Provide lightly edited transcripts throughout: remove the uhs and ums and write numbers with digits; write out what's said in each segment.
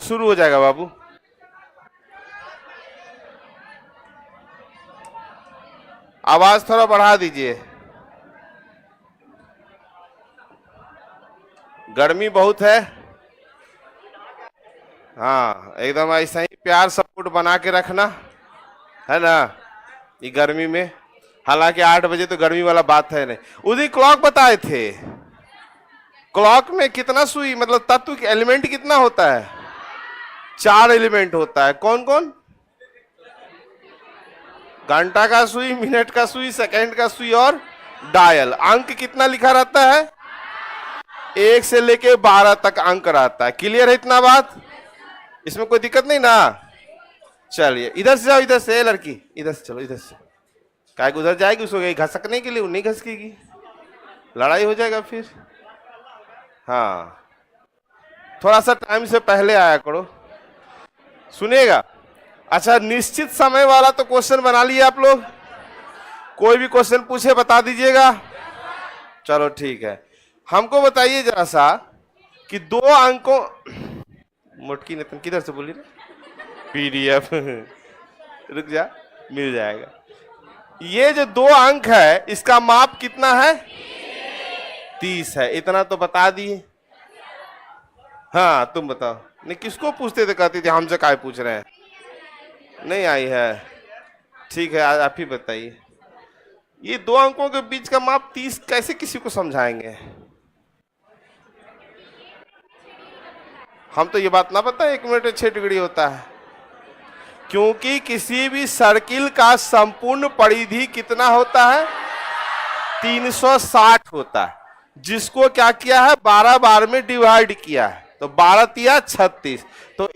शुरू हो जाएगा बाबू। आवाज थोड़ा बढ़ा दीजिए, गर्मी बहुत है। हाँ एकदम ऐसा ही प्यार सपोर्ट बना के रखना है ना ये गर्मी में। हालांकि 8 बजे तो गर्मी वाला बात है नहीं। उसी क्लॉक बताए थे, क्लॉक में कितना सुई मतलब तत्व एलिमेंट कितना होता है? 4 एलिमेंट होता है। कौन कौन? घंटा का सुई, मिनट का सुई, सेकंड का सुई और डायल। अंक कितना लिखा रहता है? 1 से लेके 12 तक अंक रहता है। क्लियर है इतना बात? इसमें कोई दिक्कत नहीं ना? चलिए इधर से जाओ, इधर से लड़की, इधर से चलो, इधर से। काय उधर जाएगी, उसको घसकने के लिए, वो नहीं घसकेगी, लड़ाई हो जाएगा फिर। हाँ थोड़ा सा टाइम से पहले आया करो, सुनिएगा। अच्छा निश्चित समय वाला तो क्वेश्चन बना लिए आप लोग? कोई भी क्वेश्चन पूछे बता दीजिएगा। चलो ठीक है, हमको बताइए जरा सा कि 2 अंकों, मोटकी ने तुम किधर से बोली रे? पीडीएफ रुक जा, मिल जाएगा। ये जो 2 अंक है इसका माप कितना है? 30 है। इतना तो बता दिए। हाँ तुम बताओ। नहीं किसको पूछते थे, कहते थे हमसे काय पूछ रहे हैं? नहीं आई है, ठीक है आप ही बताइए। ये 2 अंकों के बीच का माप 30 कैसे किसी को समझाएंगे? हम तो ये बात ना पता 1 मिनट में 6 डिग्री होता है, क्योंकि किसी भी सर्किल का संपूर्ण परिधि कितना होता है? 360 होता है, जिसको क्या किया है? 12 बार में डिवाइड किया है, तो 12 तिया 36। तो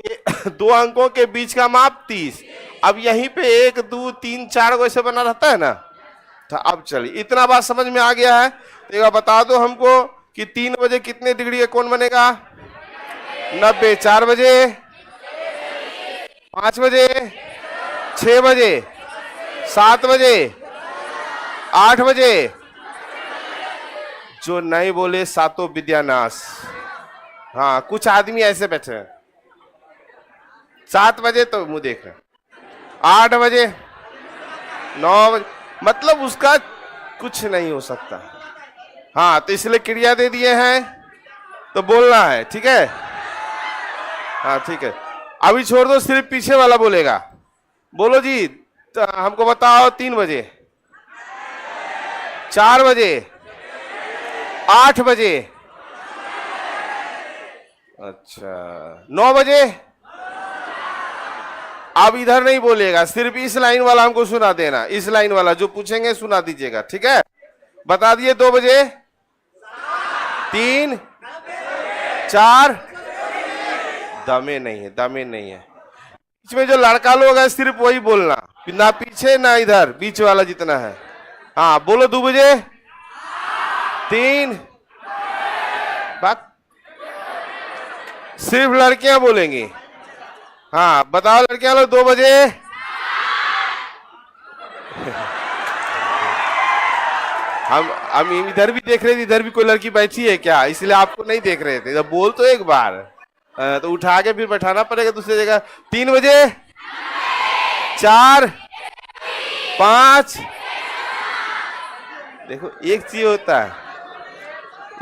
2 अंकों के बीच का माप 30। अब यहीं पे 1 2 3 4 को ऐसे बना रहता है ना। तो अब चलिए इतना बात समझ में आ गया है, तो एक बार बता दो हमको कि 3 बजे कितने डिग्री का कोण बनेगा? 90। 4 बजे, 5 बजे, 6 बजे, 7 बजे, 8 बजे। जो नहीं बोले सातों विद्यानाश। हाँ कुछ आदमी ऐसे बैठे हैं। 7 बजे तो मुंह देख रहे, 8 बजे, 9 बजे, मतलब उसका कुछ नहीं हो सकता। हाँ तो इसलिए क्रिया दे दिए हैं तो बोलना है, ठीक है? हाँ ठीक है, अभी छोड़ दो, सिर्फ पीछे वाला बोलेगा। बोलो जी, तो हमको बताओ 3 बजे, 4 बजे, 8 बजे, अच्छा 9 बजे। अब इधर नहीं बोलेगा, सिर्फ इस लाइन वाला हमको सुना देना। इस लाइन वाला जो पूछेंगे सुना दीजिएगा, ठीक है? बता दिए 2 बजे, 3, 4, दमे नहीं है, दमे नहीं है। बीच में जो लड़का लोग है सिर्फ वही बोलना, ना पीछे ना इधर, बीच वाला जितना है। हाँ बोलो 2 बजे, 3, बात सिर्फ लड़कियां बोलेंगी। हाँ बताओ लड़कियां लोग 2 बजे। हम इधर भी देख रहे थे, इधर भी कोई लड़की बैठी है क्या, इसलिए आपको नहीं देख रहे थे। जब बोल तो एक बार, तो उठा के फिर बैठाना पड़ेगा दूसरी जगह। 3 बजे, 4, 5। देखो एक चीज होता है,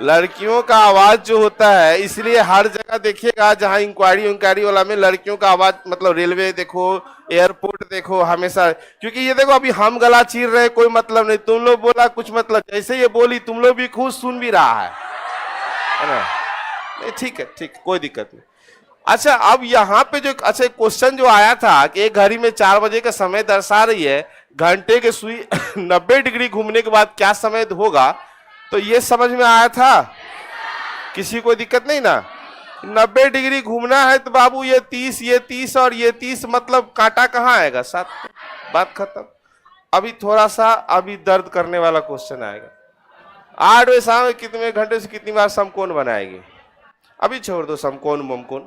लड़कियों का आवाज जो होता है, इसलिए हर जगह देखिएगा जहां इंक्वायरी वाला में लड़कियों का आवाज, मतलब रेलवे देखो, एयरपोर्ट देखो, हमेशा। क्योंकि ये देखो अभी हम गला चीर रहे, कोई मतलब नहीं, तुम लोग बोला कुछ मतलब, जैसे ये बोली तुम लोग भी खुद सुन भी रहा है ना? नहीं ठीक है, ठीक, कोई दिक्कत नहीं। अच्छा अब यहाँ पे जो अच्छा क्वेश्चन जो आया था कि एक घड़ी में 4 बजे का समय दर्शा रही है, घंटे के सुई 90 डिग्री घूमने के बाद क्या समय होगा, तो ये समझ में आया था? किसी को दिक्कत नहीं ना? 90 डिग्री घूमना है तो बाबू ये 30 और ये 30, मतलब कांटा कहाँ आएगा? 7, बात खत्म। अभी थोड़ा सा अभी दर्द करने वाला क्वेश्चन आएगा। 8 बजे शाम कितने घंटे से कितनी बार समकोण बनाएगी? अभी छोड़ दो समकोण वमकोण,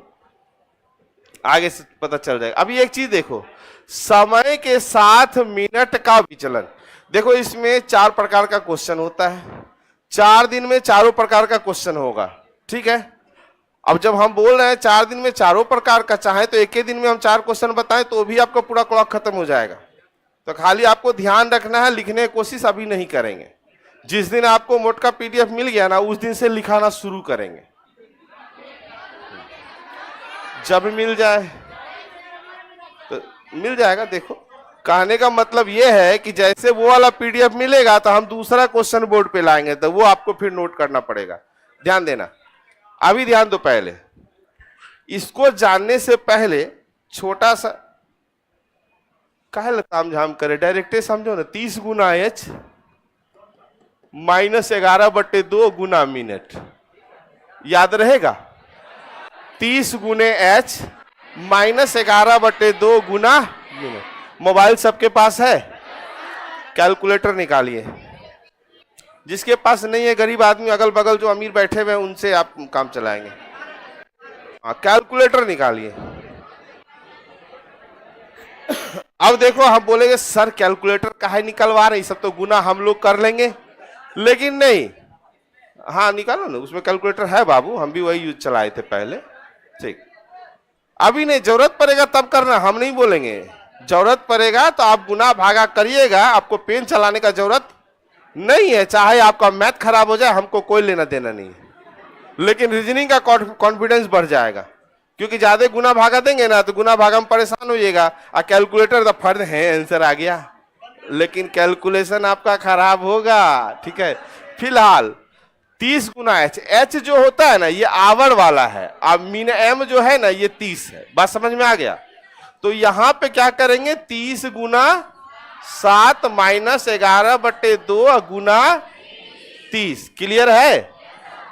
आगे से पता चल जाएगा। अभी एक चीज देखो, समय के साथ मिनट का विचलन। देखो इसमें 4 प्रकार का क्वेश्चन होता है, 4 दिन में चारों प्रकार का क्वेश्चन होगा, ठीक है? अब जब हम बोल रहे हैं 4 दिन में चारों प्रकार का, चाहे तो एक ही दिन में हम 4 क्वेश्चन बताएं तो भी आपका पूरा क्लॉक खत्म हो जाएगा। तो खाली आपको ध्यान रखना है, लिखने की कोशिश अभी नहीं करेंगे। जिस दिन आपको मोटका पीडीएफ मिल गया ना, उस दिन से लिखाना शुरू करेंगे। जब मिल जाए तो मिल जाएगा। देखो, कहने का मतलब यह है कि जैसे वो वाला पीडीएफ मिलेगा तो हम दूसरा क्वेश्चन बोर्ड पे लाएंगे, तो वो आपको फिर नोट करना पड़ेगा। ध्यान देना, अभी ध्यान दो। पहले इसको जानने से पहले छोटा सा काहे लताम झाम करे, डायरेक्टे समझो ना। 30 गुना एच -11/2 गुना मिनट, याद रहेगा? 30 गुने एच -11/2 गुना मिनट। मोबाइल सबके पास है? कैलकुलेटर निकालिए। जिसके पास नहीं है, गरीब आदमी, अगल बगल जो अमीर बैठे हुए हैं, उनसे आप काम चलाएंगे। कैलकुलेटर निकालिए। अब देखो, हम बोलेंगे सर कैलकुलेटर काहे निकलवा रहे, सब तो गुना हम लोग कर लेंगे। लेकिन नहीं, हाँ निकालो ना, उसमें कैलकुलेटर है बाबू, हम भी वही यूज चलाए थे पहले। ठीक, अभी नहीं, जरूरत पड़ेगा तब करना, हम नहीं बोलेंगे। जरूरत पड़ेगा तो आप गुना भागा करिएगा, आपको पेन चलाने का जरूरत नहीं है। चाहे आपका मैथ खराब हो जाए, हमको कोई लेना देना नहीं है। लेकिन रीजनिंग का कॉन्फिडेंस बढ़ जाएगा, क्योंकि ज्यादा गुना भागा देंगे ना तो गुना भागा में परेशान होइएगा। और कैलकुलेटर तो फर्ज है, आंसर आ गया, लेकिन कैलकुलेशन आपका खराब होगा। ठीक है, फिलहाल 30 गुना एच, एच जो होता है ना ये आवर वाला है, अब मीन एम जो है ना ये 30 है। बात समझ में आ गया? तो यहां पे क्या करेंगे, 30 गुना 7 -11/2 गुना 30। क्लियर है?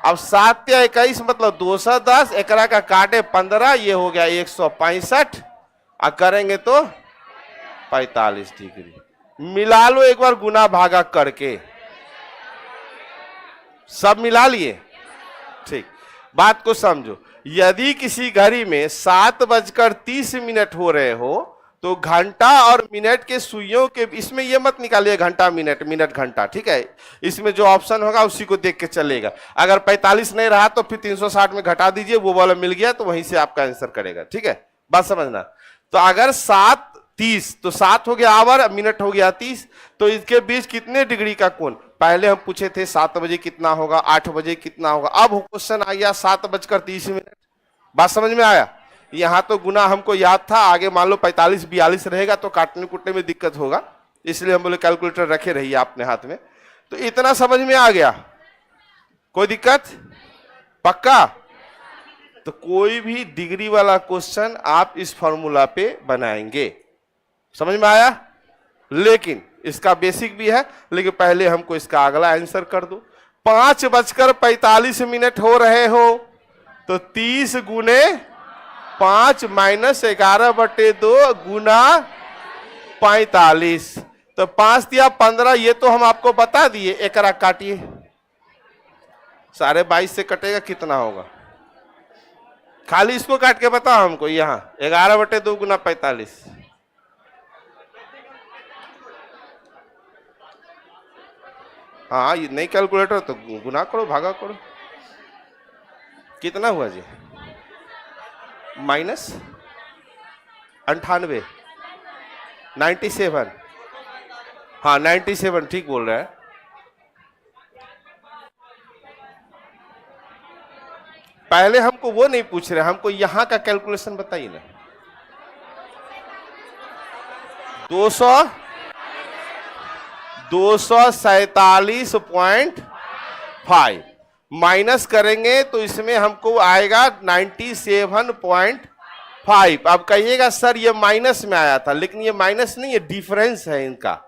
अब 7 या 21 मतलब 210, एकरा का काटे 15, ये हो गया 165, और करेंगे तो 45 डिग्री। मिला लो एक बार गुना भागा करके, सब मिला लिए। ठीक, बात को समझो। यदि किसी घड़ी में 7:30 हो रहे हो तो घंटा और मिनट के सुइयों के इसमें ये मत निकालिए घंटा मिनट, मिनट घंटा। ठीक है, इसमें जो ऑप्शन होगा उसी को देख के चलेगा। अगर 45 नहीं रहा तो फिर 360 में घटा दीजिए, वो वाला मिल गया तो वहीं से आपका आंसर करेगा। ठीक है, बात समझना। तो अगर 7:30 तो 7 हो गया आवर, मिनट हो गया 30, तो इसके बीच कितने डिग्री का कोण? पहले हम पूछे थे 7 बजे कितना होगा, 8 बजे कितना होगा। अब क्वेश्चन आ गया 7:30। बात समझ में आया? यहां तो गुना हमको याद था, आगे मान लो 45-42 रहेगा तो काटने कुटने में दिक्कत होगा, इसलिए हम बोले कैलकुलेटर रखे रहिए अपने हाथ में। तो इतना समझ में आ गया? कोई दिक्कत? पक्का? तो कोई भी डिग्री वाला क्वेश्चन आप इस फॉर्मूला पे बनाएंगे। समझ में आया? लेकिन इसका बेसिक भी है, लेकिन पहले हमको इसका अगला आंसर कर दो। 5:45 हो रहे हो तो 30 गुने 5 -11/2 गुना 45, तो 5 या 15, ये तो हम आपको बता दिए। एकरा काटिए, 22.5 से कटेगा कितना होगा? खाली इसको काट के बताओ हमको। यहाँ 11/2 गुना 45, हाँ ये नहीं कैलकुलेटर तो गुना करो, भागा करो। कितना हुआ जी? -98, 97, हाँ 97, ठीक बोल रहा है। पहले हमको वो नहीं पूछ रहे, हमको यहां का कैलकुलेशन बताइए ना। 247.5 माइनस करेंगे तो इसमें हमको आएगा 97.5। अब कहिएगा सर ये माइनस में आया था, लेकिन ये माइनस नहीं, ये डिफरेंस है इनका,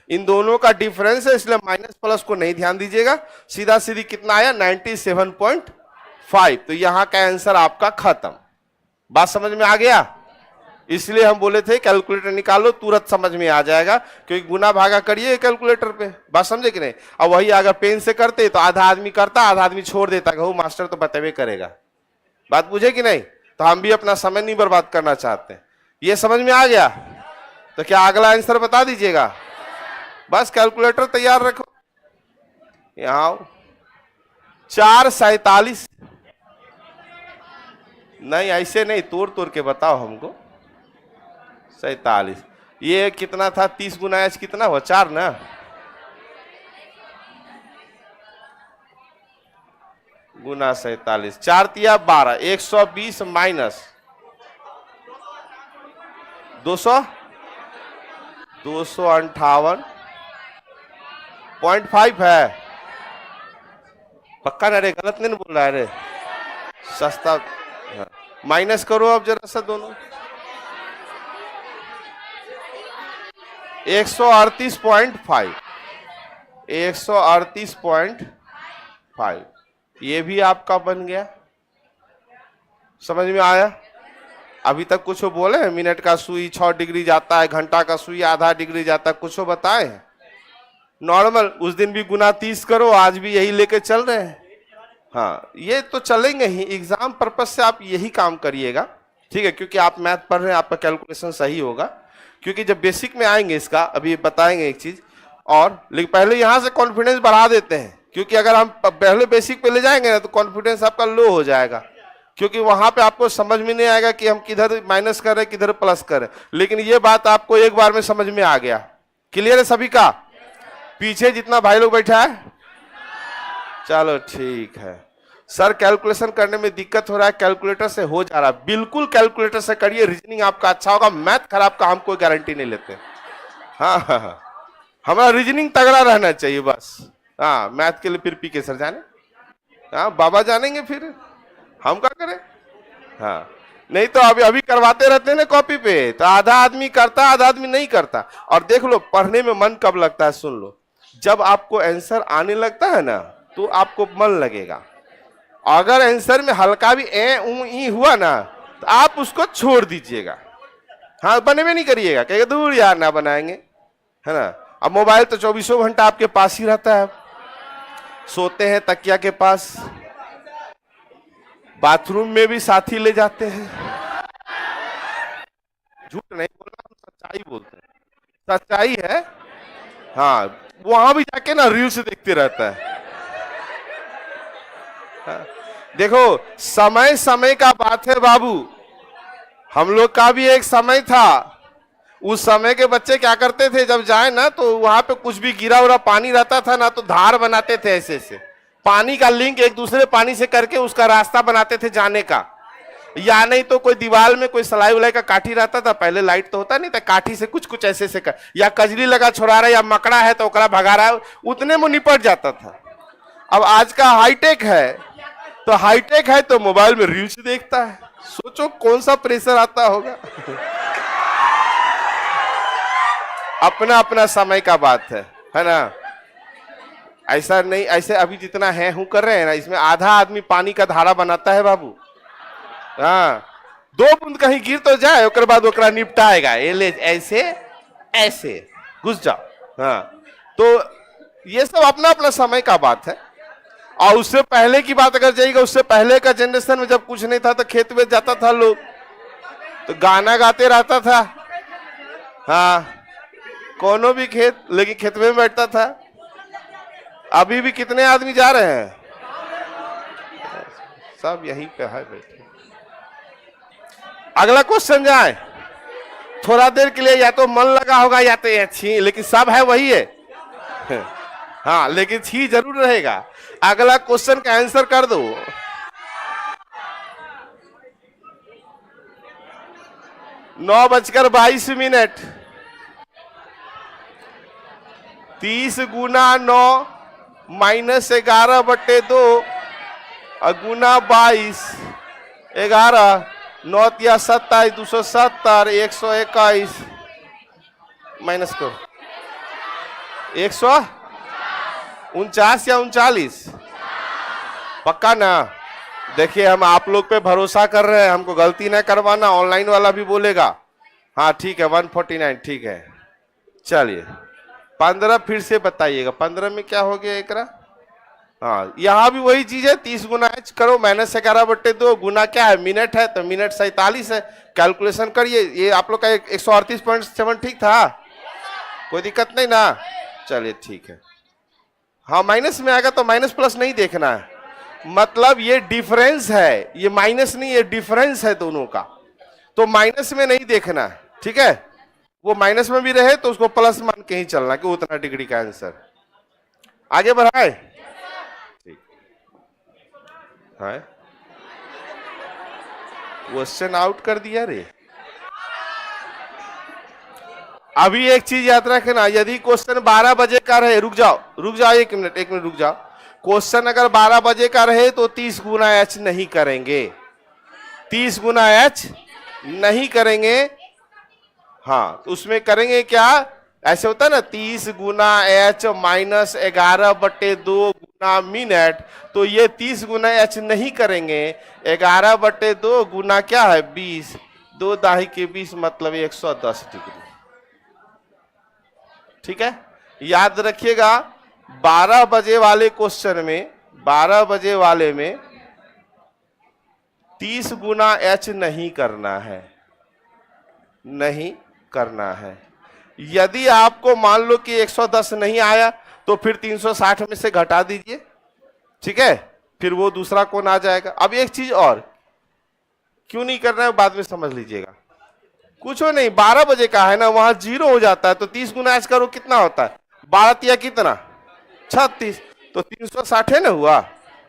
इन दोनों का डिफरेंस है, इसलिए माइनस प्लस को नहीं ध्यान दीजिएगा। सीधा सीधी कितना आया? 97.5। तो यहां का आंसर आपका खत्म। बात समझ में आ गया? इसलिए हम बोले थे कैलकुलेटर निकालो, तुरंत समझ में आ जाएगा, क्योंकि गुना भागा करिए कैलकुलेटर पे। बात समझे कि नहीं? अब वही अगर पेन से करते तो आधा आदमी करता, आधा आदमी छोड़ देता, कहूँ मास्टर तो बतेबे करेगा। बात बुझे कि नहीं? तो हम भी अपना समय नहीं बर्बाद करना चाहते। ये समझ में आ गया? तो क्या अगला आंसर बता दीजिएगा? बस कैलकुलेटर तैयार रखो। यहां 4:47, नहीं ऐसे नहीं, तोड़ तोड़ के बताओ हमको। 47, ये कितना था? 30 गुना एच कितना हुआ? 4 ना। गुना 47, 4 तिया 12, 120 माइनस 200, 258.5 है। पक्का ना रे? गलत नहीं बोल रहा है रे? सस्ता। हाँ। माइनस करो अब जरा सा दोनों। 138.5, 138.5, ये भी आपका बन गया। समझ में आया? अभी तक कुछ बोले हैं? मिनट का सुई 6 डिग्री जाता है, घंटा का सुई आधा डिग्री जाता है, कुछ बताए हैं? नॉर्मल उस दिन भी गुना 30 करो, आज भी यही लेके चल रहे हैं। हाँ, ये तो चलेंगे ही। एग्जाम पर्पस से आप यही काम करिएगा, ठीक है? क्योंकि आप मैथ पढ़ रहे हैं, आपका कैलकुलेशन सही होगा। क्योंकि जब बेसिक में आएंगे इसका, अभी बताएंगे एक चीज और, लेकिन पहले यहां से कॉन्फिडेंस बढ़ा देते हैं। क्योंकि अगर हम पहले बेसिक पे ले जाएंगे ना तो कॉन्फिडेंस आपका लो हो जाएगा। क्योंकि वहां पे आपको समझ में नहीं आएगा कि हम किधर माइनस कर रहे हैं, किधर प्लस कर रहे हैं। लेकिन ये बात आपको एक बार में समझ में आ गया। क्लियर है सभी का? पीछे जितना भाई लोग बैठा है, चलो ठीक है। सर कैलकुलेशन करने में दिक्कत हो रहा है, कैलकुलेटर से हो जा रहा है। बिल्कुल कैलकुलेटर से करिए, रीजनिंग आपका अच्छा होगा। मैथ खराब का हम कोई गारंटी नहीं लेते। हाँ हाँ हाँ, हमारा रीजनिंग तगड़ा रहना चाहिए बस। हाँ, मैथ के लिए फिर पीके सर जाने, हाँ बाबा जानेंगे, फिर हम क्या करें? हाँ, नहीं तो अभी अभी करवाते रहते हैं ना कॉपी पे, तो आधा आदमी करता, आधा आदमी नहीं करता। और देख लो पढ़ने में मन कब लगता है, सुन लो, जब आपको आंसर आने लगता है ना तो आपको मन लगेगा। अगर आंसर में हल्का भी ए ऊ ई हुआ ना तो आप उसको छोड़ दीजिएगा। हाँ, बने में नहीं करिएगा, कहेगा दूर यार ना बनाएंगे, है ना। अब मोबाइल तो 24 घंटा आपके पास ही रहता है। सोते हैं तकिया के पास, बाथरूम में भी साथी ले जाते हैं। झूठ नहीं बोल रहा, हम सच्चाई बोलते हैं, सच्चाई है। हाँ, वहां भी जाके ना रील्स देखते रहता है। हाँ, देखो समय समय का बात है बाबू। हम लोग का भी एक समय था। उस समय के बच्चे क्या करते थे, जब जाए ना तो वहां पे कुछ भी गिरा हुआ पानी रहता था ना तो धार बनाते थे, ऐसे ऐसे पानी का लिंक एक दूसरे पानी से करके उसका रास्ता बनाते थे जाने का। या नहीं तो कोई दीवार में कोई सलाई उलाई का काठी रहता था, पहले लाइट तो होता नहीं था, काठी से कुछ कुछ ऐसे ऐसे कर, या कजरी लगा छोड़ा रहा है, या मकड़ा है तो ओकरा भगा रहा है, उतने में निपट जाता था। अब आज का हाईटेक है, तो हाईटेक है तो मोबाइल में रील्स देखता है। सोचो कौन सा प्रेशर आता होगा। अपना अपना समय का बात है ना। ऐसा नहीं, ऐसे अभी जितना है हूं कर रहे हैं ना, इसमें आधा आदमी पानी का धारा बनाता है बाबू। हाँ, 2 बूंद कहीं गिर तो जाए, उसके बाद ओकरा निपटाएगा, ये ले ऐसे ऐसे घुस जाओ। हाँ, तो ये सब अपना अपना समय का बात है। और उससे पहले की बात अगर जाइएगा, उससे पहले का जनरेशन में जब कुछ नहीं था तो खेत में जाता था लोग, तो गाना गाते रहता था। हाँ, कोनो भी खेत, लेकिन खेत में बैठता था। अभी भी कितने आदमी जा रहे हैं, सब यहीं पे है बैठे। अगला क्वेश्चन जाए। थोड़ा देर के लिए या तो मन लगा होगा या तो अच्छी, लेकिन सब है वही है। हाँ, लेकिन छी जरूर रहेगा। अगला क्वेश्चन का आंसर कर दो। नौ 9:22। 30 गुना 9 माइनस 11/2 गुना 22, 11, 9 या 27, 270, 121 माइनस करो, 149 या 39। पक्का ना? देखिए हम आप लोग पे भरोसा कर रहे हैं, हमको गलती ना करवाना। ऑनलाइन वाला भी बोलेगा। हाँ ठीक है, 149 ठीक है। चलिए 15 फिर से बताइएगा, 15 में क्या हो गया एकरा? हाँ, यहाँ भी वही चीज है, 30 गुना एच करो, माइनस 11/2 गुना क्या है, मिनट है, तो मिनट 47 है। कैलकुलेशन करिए। ये आप लोग का 138.7 ठीक था, कोई दिक्कत नहीं ना? चलिए ठीक है। हाँ, माइनस में आएगा तो माइनस प्लस नहीं देखना है, मतलब ये डिफरेंस है, ये माइनस नहीं, ये डिफरेंस है दोनों का। तो माइनस में नहीं देखना है, ठीक है। वो माइनस में भी रहे तो उसको प्लस मान के ही चलना कि उतना डिग्री का आंसर। आगे बढ़ाए, ठीक है। क्वेश्चन आउट कर दिया रे। अभी एक चीज याद रखना, यदि क्वेश्चन 12 बजे का रहे, रुक जाओ 1 मिनट रुक जाओ। क्वेश्चन अगर 12 बजे का रहे तो 30 गुना एच नहीं करेंगे, 30 गुना एच नहीं करेंगे। हाँ, तो उसमें करेंगे क्या, ऐसे होता है ना, 30 गुना एच माइनस 11/2 गुना मिनट। तो ये 30 गुना एच नहीं करेंगे, 11/2 गुना क्या है 20, 2 दाही के 20 मतलब 110 डिग्री। ठीक है, याद रखिएगा 12 बजे वाले क्वेश्चन में, 12 बजे वाले में 30 गुना एच नहीं करना है, नहीं करना है। यदि आपको मान लो कि 110 नहीं आया तो फिर 360 में से घटा दीजिए, ठीक है, फिर वो दूसरा कोण आ जाएगा। अब एक चीज और, क्यों नहीं करना है बाद में समझ लीजिएगा। कुछ नहीं, 12 बजे का है ना, वहां 0 हो जाता है तो 30 गुना एच करो कितना होता है, 12 तिया कितना 36, तो 360 है ना हुआ,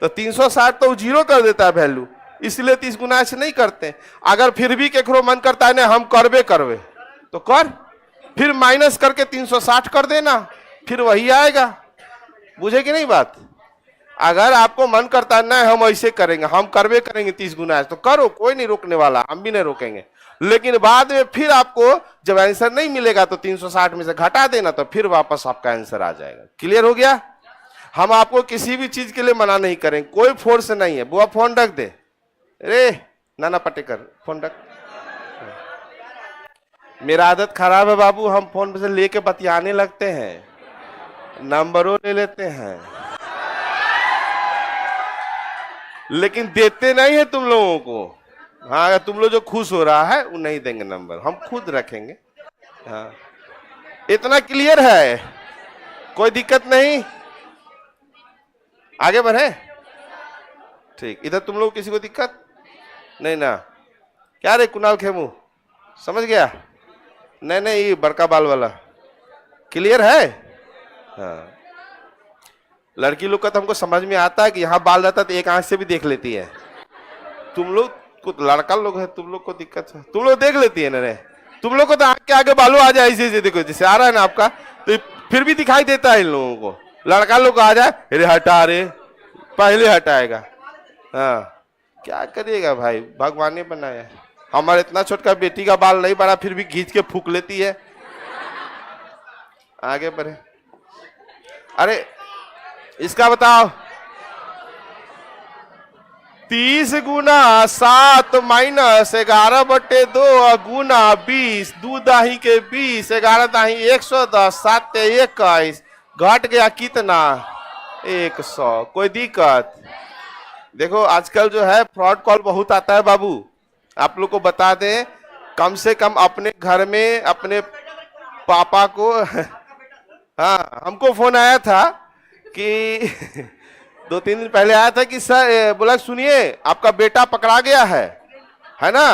तो 360 तो 0 कर देता है वैल्यू, इसलिए 30 गुना एच नहीं करते। अगर फिर भी केकरो मन करता है ना हम करबे करबे तो कर, फिर माइनस करके 360 कर देना, फिर वही आएगा। बुझे कि नहीं बात। अगर आपको मन करता है ना हम ऐसे करेंगे, हम करबे करेंगे 30 गुना एच, तो करो, कोई नहीं रोकने वाला, हम भी नहीं रोकेंगे। लेकिन बाद में फिर आपको जब आंसर नहीं मिलेगा तो 360 में से घटा देना, तो फिर वापस आपका आंसर आ जाएगा। क्लियर हो गया। हम आपको किसी भी चीज के लिए मना नहीं करेंगे, कोई फोर्स नहीं है। बुआ फोन रख दे, अरे नाना पटेकर फोन रख। मेरा आदत खराब है बाबू, हम फोन पे से लेके बतियाने लगते हैं, नंबरों ले लेते हैं, लेकिन देते नहीं है तुम लोगों को। हाँ, अगर तुम लोग जो खुश हो रहा है वो नहीं देंगे नंबर, हम खुद रखेंगे। हाँ, इतना क्लियर है, कोई दिक्कत नहीं। आगे बढ़े, ठीक। इधर तुम लोग किसी को दिक्कत नहीं ना, क्या रे कुणाल खेमू, समझ गया। नहीं नहीं, ये बड़का बाल वाला क्लियर है। हाँ, लड़की लोग का तो हमको समझ में आता है कि यहाँ बाल रहता है तो एक आंख से भी देख लेती है। तुम लोग कुछ लड़का लोग है, तुम लोग को दिक्कत है, तुम लोग देख लेती है ना रे। तुम लोग को तो आंख के आगे बालू आ जाए, ऐसे देखो जैसे आ रहा है ना आपका, तो फिर भी दिखाई देता है इन लोगों को। लड़का लोग आ जाए, अरे हटा रे, पहले हटाएगा। हाँ, क्या करिएगा भाई, भगवान ने बनाया है। हमारे इतना छोटका बेटी का बाल नहीं बढ़ा, फिर भी खींच के फूक लेती है। आगे बढ़े, अरे इसका बताओ, 30 गुना 7 माइनस 11/2 गुना 20, 2 दाही के 20, 11 दाही 110, 7 ते 21, घट गया कितना 100। कोई दिक्कत। देखो आजकल जो है फ्रॉड कॉल बहुत आता है बाबू, आप लोग को बता दें, कम से कम अपने घर में अपने पापा को हाँ, हमको फोन आया था कि 2-3 दिन पहले आया था कि सर, बोला सुनिए आपका बेटा पकड़ा गया है ना,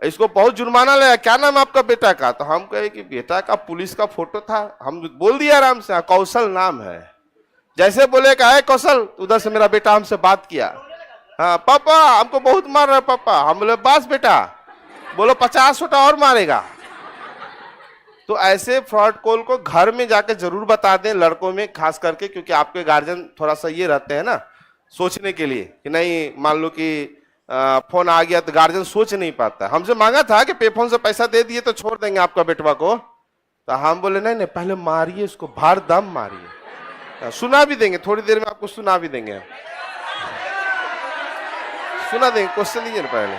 इसको बहुत जुर्माना लगा, क्या नाम है आपका बेटा का। तो हम कहे कि बेटा का पुलिस का फोटो था, हम बोल दिया आराम से, कौशल नाम है। जैसे बोले का है कौशल, उधर से मेरा बेटा हमसे बात किया, हाँ पापा हमको बहुत मार रहा है पापा। हम बोले बस बेटा, बोलो 50 छोटा और मारेगा। तो ऐसे फ्रॉड कॉल को घर में जाकर जरूर बता दें, लड़कों में खास करके, क्योंकि आपके गार्जियन थोड़ा सा ये रहते हैं ना सोचने के लिए कि नहीं, मान लो कि फोन आ गया तो गार्जियन सोच नहीं पाता। हमसे मांगा था कि पे फोन से पैसा दे दिए तो छोड़ देंगे आपका बेटवा को, तो हम बोले नहीं नहीं, पहले मारिए उसको, भार दम मारिए, सुना भी देंगे, थोड़ी देर में आपको सुना भी देंगे, सुना देंगे। क्वेश्चन लीजिए ना पहले।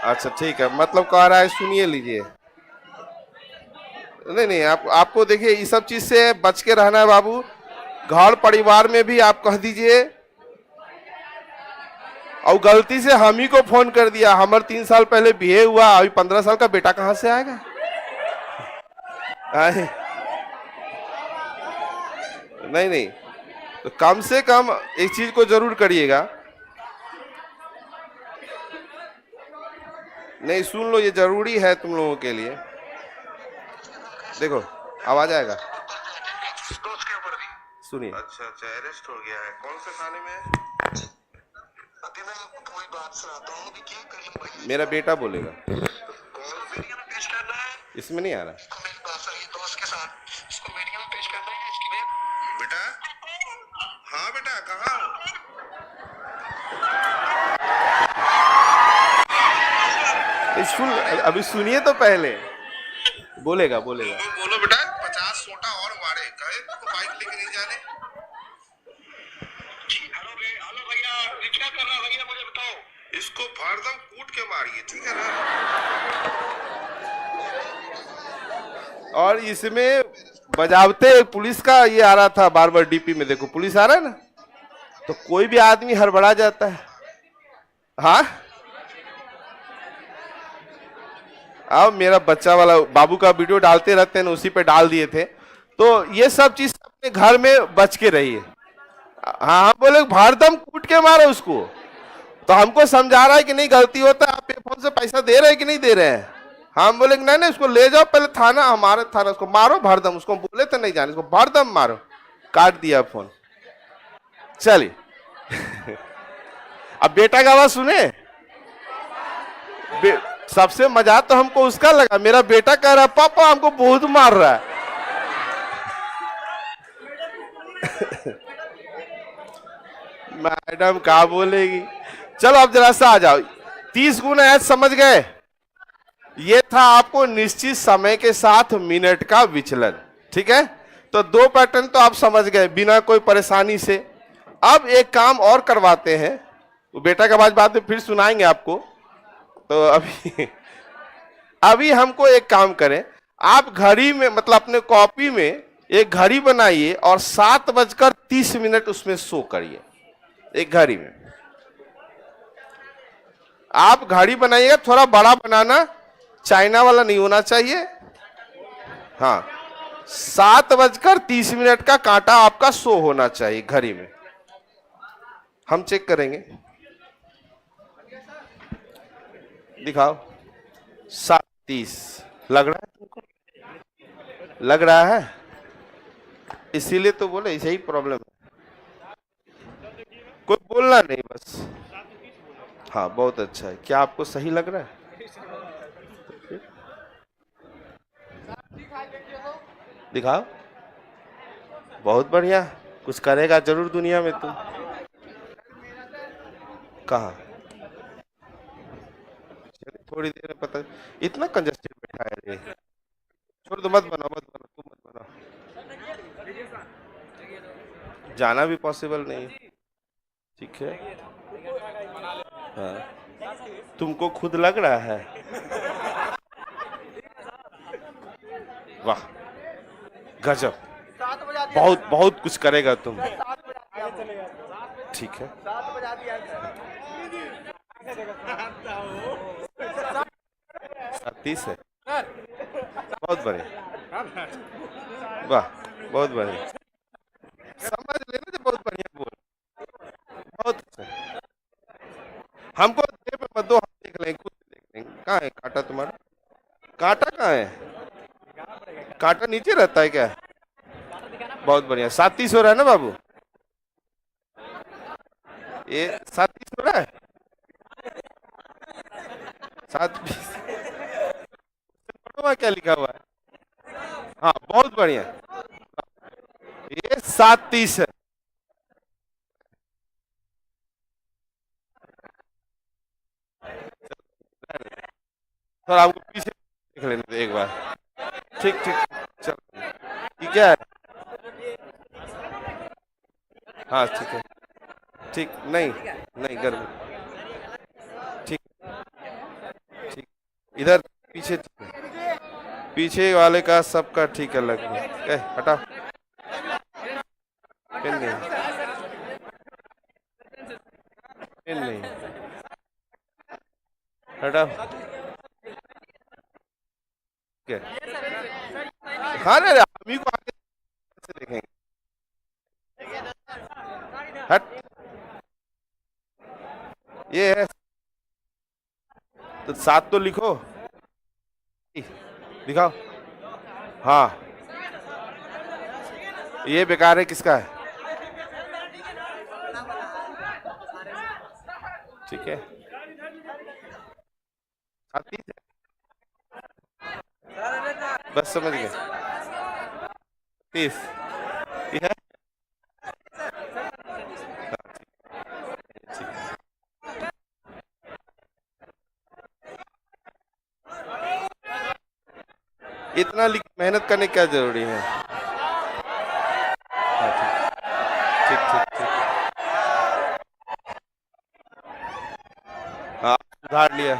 अच्छा ठीक है, मतलब कह रहा है सुनिए लीजिए। नहीं नहीं, आपको देखिए इस सब चीज से बच के रहना है बाबू। घर परिवार में भी आप कह दीजिए, और गलती से हम ही को फोन कर दिया, हमारे 3 साल पहले बिहे हुआ, अभी 15 साल का बेटा कहां से आएगा। नहीं नहीं, तो कम से कम एक चीज को जरूर करिएगा, नहीं सुन लो, ये जरूरी है तुम लोगों के लिए। देखो आवाज आएगा, सुनिए। अच्छा अच्छा, अरेस्ट हो गया है, कौन से थाने में? अभी मैं आपको पूरी बात सुनाता हूँ कि क्या करीम भाई, मेरा बेटा बोलेगा। कौन वीडियो में पेश करना है? इसमें नहीं आ रहा। मेरे पास आई दोस्त के साथ, इसको वीडियो में पेश करना है इसकी बेटा। हाँ बेटा, कहाँ हो? सुन, अभी सुनिए तो पहले, बोलेगा बोलेगा। बोलो बेटा, 50 सोटा और मारे, कहे तो बाइक लेके नहीं जाने। हेलो भैया, क्या कर रहा भैया, मुझे बताओ। इसको भरदम कूट के मारिए, ठीक है ना? और इसमें बजावते पुलिस का ये आ रहा था बार बार, डीपी में देखो पुलिस आ रहा है ना, तो कोई भी आदमी हड़बड़ा जाता है। हाँ, अब मेरा बच्चा वाला बाबू का वीडियो डालते रहते हैं ना, उसी पे डाल दिए थे। तो ये सब चीज अपने घर में बच के रहिए। हाँ, हम बोले भारदम कूट के मारो उसको, तो हमको समझा रहा है कि नहीं गलती होता है, आप पे फोन से पैसा दे रहे हैं कि नहीं दे रहे हैं। हम बोले नहीं नहीं, उसको ले जाओ पहले थाना, हमारे थाना, उसको मारो भारदम, उसको बोले तो नहीं जाने, उसको भारदम मारो। काट दिया फोन। चलिए अब बेटा का आवाज सुने। सबसे मजा तो हमको उसका लगा, मेरा बेटा कह रहा है पापा हमको बहुत मार रहा है। मैडम क्या बोलेगी। चलो अब जरा सा आ जाओ, 30 गुना ऐड समझ गए। ये था आपको निश्चित समय के साथ मिनट का विचलन, ठीक है। तो 2 पैटर्न तो आप समझ गए बिना कोई परेशानी से। अब एक काम और करवाते हैं, तो बेटा का आवाज बाद में फिर सुनाएंगे आपको। तो अभी हमको एक काम करें, आप घड़ी में मतलब अपने कॉपी में एक घड़ी बनाइए और 7:30 उसमें शो करिए। एक घड़ी में आप घड़ी बनाइएगा, थोड़ा बड़ा बनाना, चाइना वाला नहीं होना चाहिए। हाँ, 7:30 का कांटा आपका शो होना चाहिए घड़ी में। हम चेक करेंगे, दिखाओ। 7:30 लग रहा है तुमको? लग रहा है, इसीलिए तो बोले यही प्रॉब्लम है। कोई बोलना नहीं बस। हाँ बहुत अच्छा है, क्या आपको सही लग रहा है? दिखाओ, बहुत बढ़िया, कुछ करेगा जरूर दुनिया में तुम। कहा थोड़ी देर में पता, इतना कंजस्टेड बैठा है रे। छोड़ दो, मत बनाओ मत बनाओ, तुम मत बनाओ, जाना भी पॉसिबल नहीं, ठीक है। हाँ, तुमको खुद लग रहा है? वाह गजब, बहुत बहुत कुछ करेगा तुम, ठीक है। 7:30 है, बहुत बढ़िया, वाह बहुत बढ़िया, समझ लेना, बहुत बढ़िया बोल, बहुत अच्छा। हमको दे पे मत दो, हम देख लेंगे, खुद देख लेंगे। कहाँ है कांटा तुम्हारा? कांटा कहाँ है? कांटा नीचे रहता है क्या? बहुत बढ़िया, 7:30 हो रहा है ना बाबू? ये 7:30 हो रहा है, 7:20 क्या लिखा हुआ है? हाँ बहुत बढ़िया, ये 7:30 है। थोड़ा हमको पीछे देख लेने दो एक बार, ठीक ठीक, चल ठीक है। हाँ ठीक है, ठीक, नहीं नहीं गर्मी, ठीक ठीक, इधर पीछे, पीछे वाले का सबका ठीक है, लग हटा, पेन नहीं, पेन नहीं, हटा, हाँ रे हम ही को आगे से देखेंगे। 7 तो लिखो, दिखाओ। हाँ, ये बेकार है, किसका है? ठीक है, 30 है, बस समझ गए। 30 ये है। ठीक है। इतना मेहनत करने की क्या जरूरी है? हाँ, ठीक ठीक ठीक ठीक। हाँ, सुधार लिया।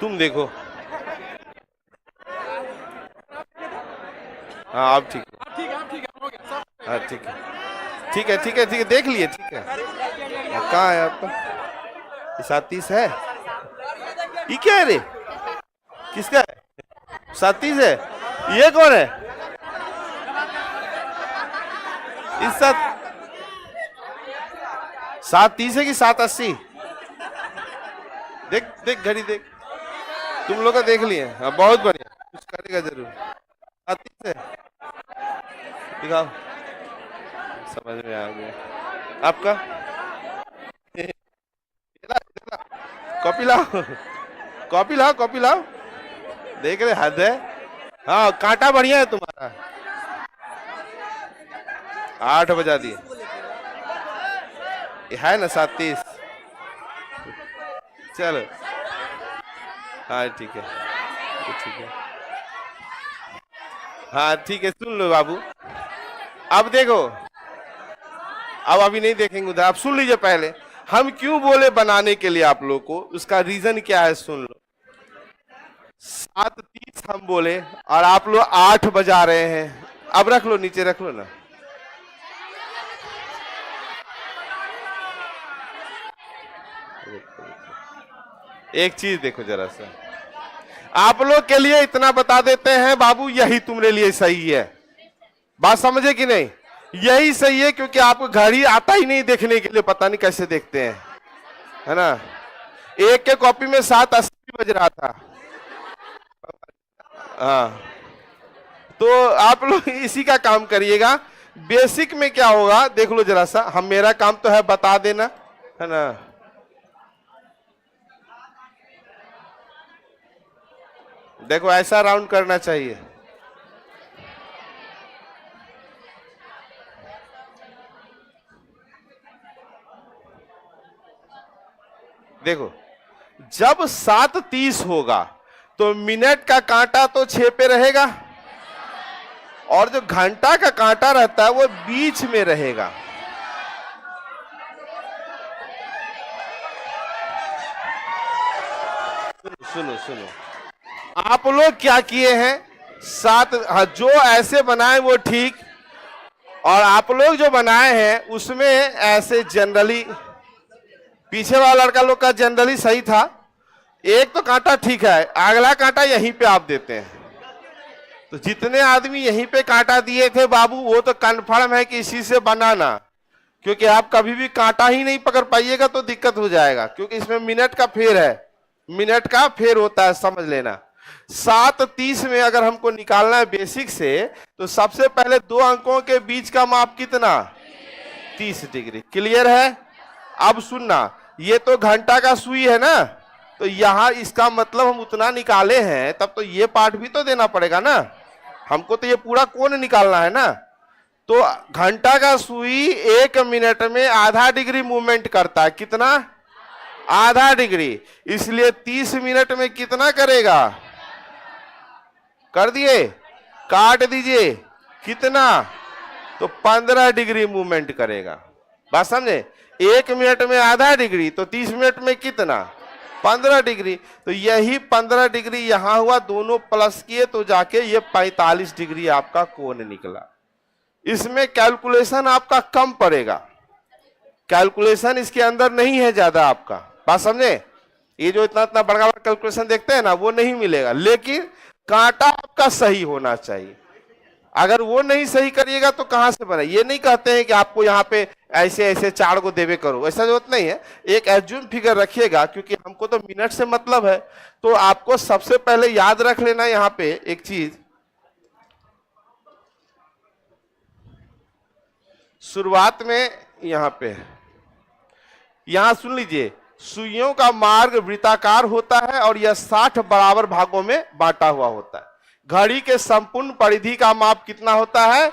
तुम देखो। हाँ, अब ठीक है। हाँ, ठीक है, ठीक है, ठीक है, ठीक है, देख लिए, ठीक है। कहाँ है आपका? ये 37 है। ये क्या है रे? किसका है? 37 है। ये कौन है? इस 730 है कि 780? देख देख, घड़ी देख। तुम लोग का देख लिए। हाँ, बहुत बढ़िया, कुछ करेगा जरूर। 37 है, दिखाओ। समझ में आ गया आपका। कॉपी लाओ, कॉपी लाओ, कॉपी लाओ। देख रहे, हद है। हाँ, कांटा बढ़िया है तुम्हारा। 8 बजा दिए। ये है ना 37? चलो, हाँ ठीक है, ठीक है। हाँ ठीक है, सुन लो बाबू। अब देखो, अब अभी नहीं देखेंगे उधर, आप सुन लीजिए पहले। हम क्यों बोले बनाने के लिए आप लोग को, उसका रीजन क्या है सुन लो। 7:30 हम बोले और आप लोग 8 बजा रहे हैं। अब रख लो, नीचे रख लो ना। एक चीज देखो जरा सा, आप लोग के लिए इतना बता देते हैं बाबू, यही तुम्हारे लिए सही है। बात समझे कि नहीं? यही सही है, क्योंकि आपको घड़ी आता ही नहीं देखने के लिए, पता नहीं कैसे देखते हैं, है ना। एक के कॉपी में 7:80 बज रहा था। हाँ, तो आप लोग इसी का काम करिएगा। बेसिक में क्या होगा देख लो जरा सा। हम, मेरा काम तो है बता देना, है ना। देखो, ऐसा राउंड करना चाहिए। देखो, जब 7:30 होगा तो मिनट का कांटा तो 6 पे रहेगा, और जो घंटा का कांटा रहता है वो बीच में रहेगा। सुनो सुनो सुनो, आप लोग क्या किए हैं? 7, हाँ, जो ऐसे बनाए वो ठीक, और आप लोग जो बनाए हैं उसमें ऐसे जनरली, पीछे वाला लड़का लोग का जनरली सही था। एक तो कांटा ठीक है, अगला कांटा यहीं पे आप देते हैं। तो जितने आदमी यहीं पे कांटा दिए थे बाबू, वो तो कंफर्म है कि इसी से बनाना, क्योंकि आप कभी भी कांटा ही नहीं पकड़ पाइएगा तो दिक्कत हो जाएगा, क्योंकि इसमें मिनट का फेर है, मिनट का फेर होता है, समझ लेना। 7:30 में अगर हमको निकालना है बेसिक से, तो सबसे पहले 2 अंकों के बीच का माप कितना? 30 डिग्री। क्लियर है? अब सुनना, ये तो घंटा का सुई है ना, तो यहां इसका मतलब हम उतना निकाले हैं, तब तो ये पार्ट भी तो देना पड़ेगा ना हमको, तो ये पूरा कोण निकालना है ना। तो घंटा का सुई 1 मिनट में आधा डिग्री मूवमेंट करता है। कितना? आधा डिग्री। इसलिए 30 मिनट में कितना करेगा? कर दिए, काट दीजिए। कितना? तो 15 डिग्री मूवमेंट करेगा। बात समझे? 1 मिनट में आधा डिग्री, तो 30 मिनट में कितना? 15 डिग्री। तो यही 15 डिग्री यहां हुआ, दोनों प्लस किए तो जाके ये 45 डिग्री आपका कोण निकला। इसमें कैलकुलेशन आपका कम पड़ेगा, कैलकुलेशन इसके अंदर नहीं है ज्यादा आपका। बात समझे? ये जो इतना इतना बड़ा बड़ा कैलकुलेशन देखते हैं ना, वो नहीं मिलेगा, लेकिन कांटा आपका सही होना चाहिए। अगर वो नहीं सही करिएगा तो कहां से बने। ये नहीं कहते हैं कि आपको यहाँ पे ऐसे ऐसे चार को देवे करो, ऐसा जरूरत नहीं है। एक एज्यूम फिगर रखिएगा, क्योंकि हमको तो मिनट से मतलब है। तो आपको सबसे पहले याद रख लेना यहाँ पे एक चीज, शुरुआत में यहाँ पे, यहां सुन लीजिए, सुइयों का मार्ग वृत्ताकार होता है और यह 60 बराबर भागों में बांटा हुआ होता है। घड़ी के संपूर्ण परिधि का माप कितना होता है?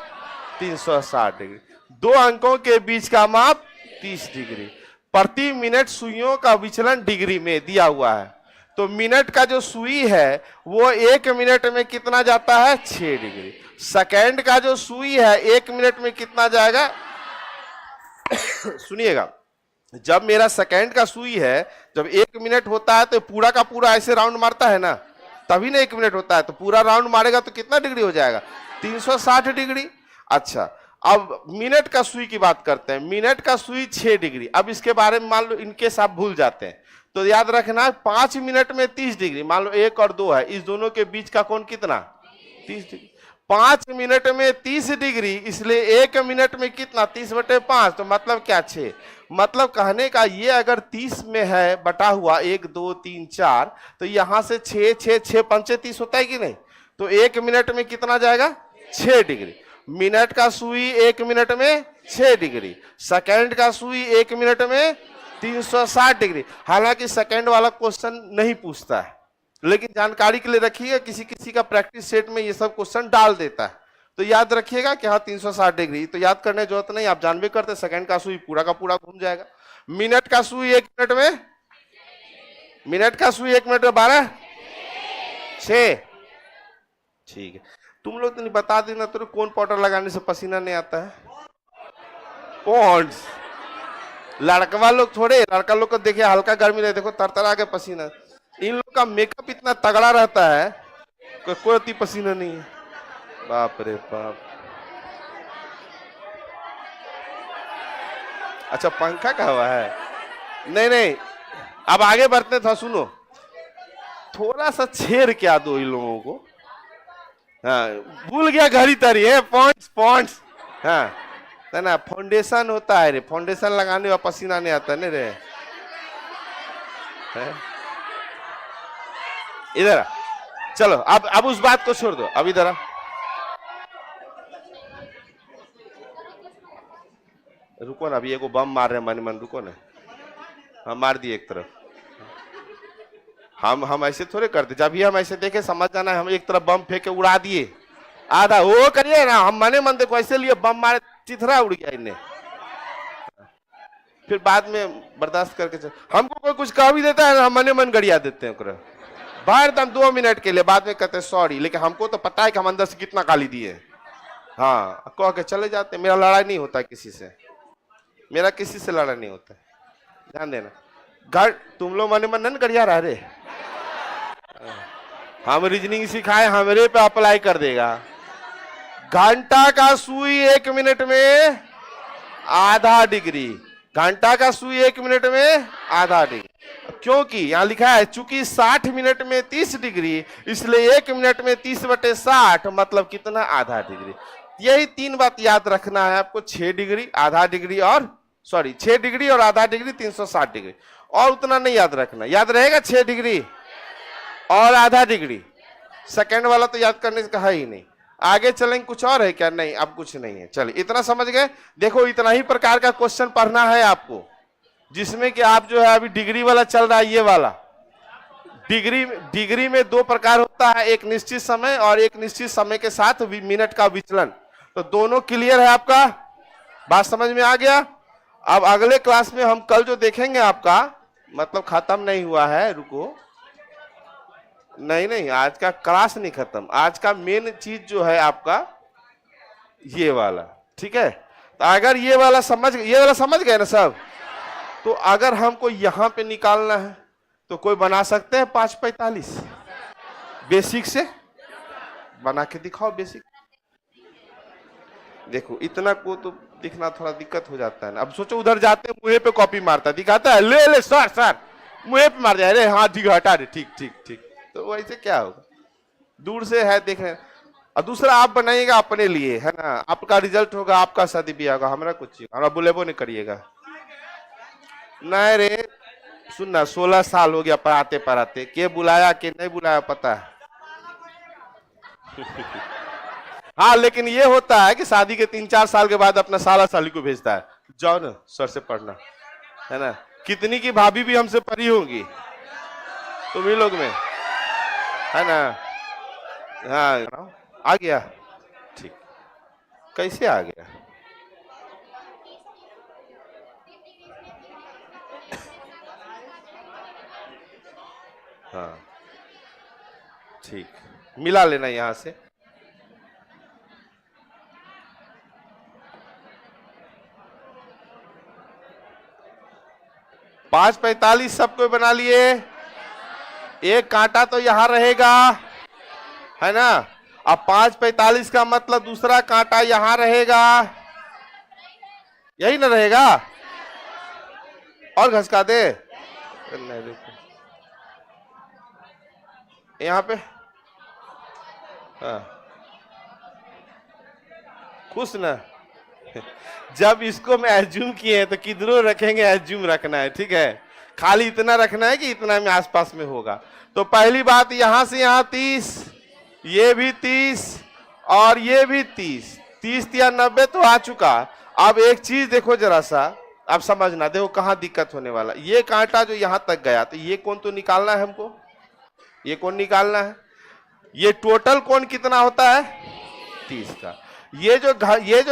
360 डिग्री। दो अंकों के बीच का माप 30 डिग्री। प्रति मिनट सुइयों का विचलन डिग्री में दिया हुआ है। तो मिनट का जो सुई है वो 1 मिनट में कितना जाता है? 6 डिग्री। सेकेंड का जो सुई है 1 मिनट में कितना जाएगा? सुनिएगा, जब मेरा सेकेंड का सुई है, जब 1 मिनट होता है तो पूरा का पूरा ऐसे राउंड मारता है ना, तभी ना 1 मिनट होता है। तो पूरा राउंड मारेगा तो कितना डिग्री हो जाएगा? 360 डिग्री। अच्छा, अब मिनट का सुई की बात करते हैं। मिनट का सुई 6 डिग्री। अब इसके बारे में मान लो इनकेस आप भूल जाते हैं तो याद रखना, 5 मिनट में 30 डिग्री। मान लो 1 और 2 है, इस दोनों के बीच का कोण कितना? 30 डिग्री। 5 मिनट में 30 डिग्री, इसलिए 1 मिनट में कितना? 30/5। तो मतलब क्या? 6। मतलब कहने का ये, अगर 30 में है बटा हुआ 1 2 3 4, तो यहां से 6 6 6 पंचे 30 होता है कि नहीं? तो 1 मिनट में कितना जाएगा? 6 डिग्री। मिनट का सुई 1 मिनट में 6 डिग्री। सेकेंड का सुई 1 मिनट में 360 डिग्री। हालांकि सेकेंड वाला क्वेश्चन नहीं पूछता है, लेकिन जानकारी के लिए रखिएगा, किसी किसी का प्रैक्टिस सेट में ये सब क्वेश्चन डाल देता है। तो याद रखिएगा कि हाँ 360 डिग्री। तो याद करने की जरूरत नहीं, आप जानबे करते सेकंड का सुई पूरा का पूरा घूम जाएगा। मिनट का सुई 1 मिनट में, मिनट का सुई 1 मिनट में 12 6। ठीक है, तुम लोग तो नहीं बता देना तो कौन पाउडर लगाने से पसीना नहीं आता है? पॉन्ड्स। लड़का लोग थोड़े, लड़का लोग को देखिए हल्का गर्मी रहे, देखो तरतरा के पसीना। इन लोग का मेकअप इतना तगड़ा रहता है, कोई अति पसीना नहीं है। बाप रे बाप। अच्छा, पंखा का हवा है? नहीं नहीं, अब आगे बढ़ते था। सुनो, थोड़ा सा छेड़ क्या दो इन लोगों को। हाँ, भूल गया घड़ी तरी है, पॉइंट्स पॉइंट्स। हाँ ना, फाउंडेशन होता है रे, फाउंडेशन लगाने में पसीना नहीं आता नहीं रे। इधर चलो, अब उस बात को छोड़ दो, अब इधर रुको ना, अभी एगो बम मार रहे हैं मन मन, रुको ना। हम मार दिए एक तरफ। हम ऐसे थोड़े करते, जब भी हम ऐसे देखे समझ जाना है, हम एक तरफ बम फेंक के उड़ा दिए आधा, वो करिए ना। हम मने मन देखो ऐसे लिए बम मारे, चिथरा उड़ गया इन्हें, फिर बाद में बर्दाश्त करके चल। हमको कोई कुछ कह भी देता है ना, हम मने मन गड़िया देते हैं बाहर दम 2 मिनट के लिए, बाद में कहते हैं सॉरी, लेकिन हमको तो पता है कि हम अंदर से कितना गाली दिए। हाँ, कह के चले जाते। मेरा लड़ाई नहीं होता किसी से, मेरा किसी से लड़ाई नहीं होता, ध्यान देना। घर तुम लोग मने मन न गड़िया रह रे, हम रीजनिंग सिखाए, हमरे पे अप्लाई कर देगा। घंटा का सुई 1 मिनट में आधा डिग्री। घंटा का सुई 1 मिनट में आधा डिग्री, क्योंकि यहां लिखा है चूंकि 60 मिनट में 30 डिग्री, इसलिए 1 मिनट में 30/60 मतलब कितना? आधा डिग्री। यही 3 बात याद रखना है आपको, 6 डिग्री, आधा डिग्री और 6 डिग्री और आधा डिग्री, 360 डिग्री। और उतना नहीं याद रखना, याद रहेगा 6 डिग्री और आधा डिग्री। सेकंड वाला तो याद करने का है ही नहीं। आगे चलेंगे, कुछ और है क्या? नहीं, अब कुछ नहीं है। चलिए, इतना समझ गए। देखो, इतना ही प्रकार का क्वेश्चन पढ़ना है आपको, जिसमें कि आप जो है अभी डिग्री वाला चल रहा है, ये वाला डिग्री में 2 प्रकार होता है, एक निश्चित समय और एक निश्चित समय के साथ मिनट का विचलन। तो दोनों क्लियर है आपका? बात समझ में आ गया? अब अगले क्लास में हम कल जो देखेंगे आपका, मतलब खत्म नहीं हुआ है, रुको, नहीं, आज का क्लास नहीं खत्म। आज का मेन चीज जो है आपका ये वाला, ठीक है? तो अगर ये वाला समझ गए ना सब, तो अगर हमको यहां पे निकालना है तो कोई बना सकते हैं 5/45 बेसिक से? बना के दिखाओ बेसिक। देखो, इतना को तो दिखना थोड़ा दिक्कत हो जाता है ना। अब सोचो उधर जाते हैं, मुंह पे कॉपी मारता दिखाता है, ले सर मुंह पे मार दिया, अरे हाँ ठीक, हटा दे, ठीक। तो वैसे क्या होगा? दूर से है देख रहे, और दूसरा आप बनाइएगा अपने लिए, है ना, आपका रिजल्ट होगा, आपका शादी ब्याह होगा, हमारा कुछ हमारा बुलेबो नहीं करिएगा। नहीं रे, सुनना, 16 साल हो गया पढ़ाते पढ़ाते, के बुलाया के नहीं बुलाया पता है। हाँ, लेकिन ये होता है कि शादी के 3-4 साल के बाद अपना साला साली को भेजता है, जाओ ना सर से पढ़ना, है ना। कितनी की भाभी भी हमसे पढ़ी होंगी तुम ही लोग में, है ना। हाँ, आ गया, ठीक, कैसे आ गया? हाँ ठीक, मिला लेना यहां से। 5:45 सबको बना लिए। एक कांटा तो यहां रहेगा, है ना। अब 5:45 का मतलब दूसरा कांटा यहां रहेगा, यही ना रहेगा। और घसका दे, यहां पे। हाँ, खुश ना। जब इसको मैं एज्यूम किए हैं तो किधरों रखेंगे, एज्यूम रखना है, ठीक है। खाली इतना रखना है कि इतना में आसपास में होगा। तो पहली बात, यहां से यहां 30, ये भी 30 और ये भी 30, 30 या 90 तो आ चुका। अब एक चीज देखो जरा सा, अब समझना, देखो कहां दिक्कत होने वाला। ये कांटा जो यहां तक गया, तो ये कोण तो निकालना है हमको, ये कोण निकालना है। ये टोटल कोण कितना होता है? 30 का। ये जो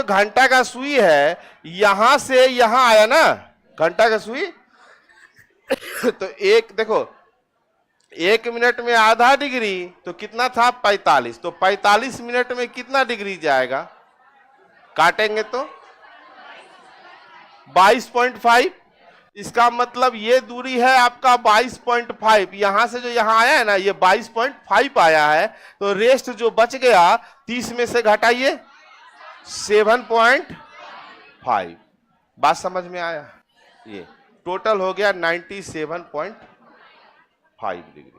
घंटा का सुई है, यहां से यहां आया ना घंटा का सुई। तो एक देखो, 1 मिनट में आधा डिग्री तो कितना था? 45। तो 45 मिनट में कितना डिग्री जाएगा? काटेंगे तो 22.5। इसका मतलब ये दूरी है आपका 22.5। यहां से जो यहां आया है ना, ये 22.5 आया है। तो रेस्ट जो बच गया 30 में से घटाइए 7.5। बात समझ में आया? ये टोटल हो गया 97.5 डिग्री।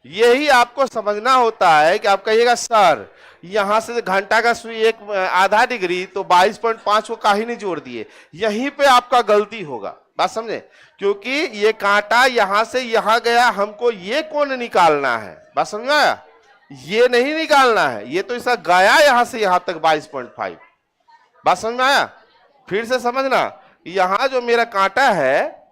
यही आपको समझना होता है कि आप कहिएगा सर यहां से घंटा का सुई एक आधा डिग्री, तो 22.5 को काहे नहीं जोड़ दिए। यहीं पे आपका गलती होगा, बात समझे। क्योंकि ये कांटा यहां से यहां गया, हमको ये कोण निकालना है, बात समझ में आया। ये नहीं निकालना है, ये तो ऐसा गया यहां से यहां तक 22.5। बात समझ में आया? फिर से समझना, यहां जो मेरा कांटा है,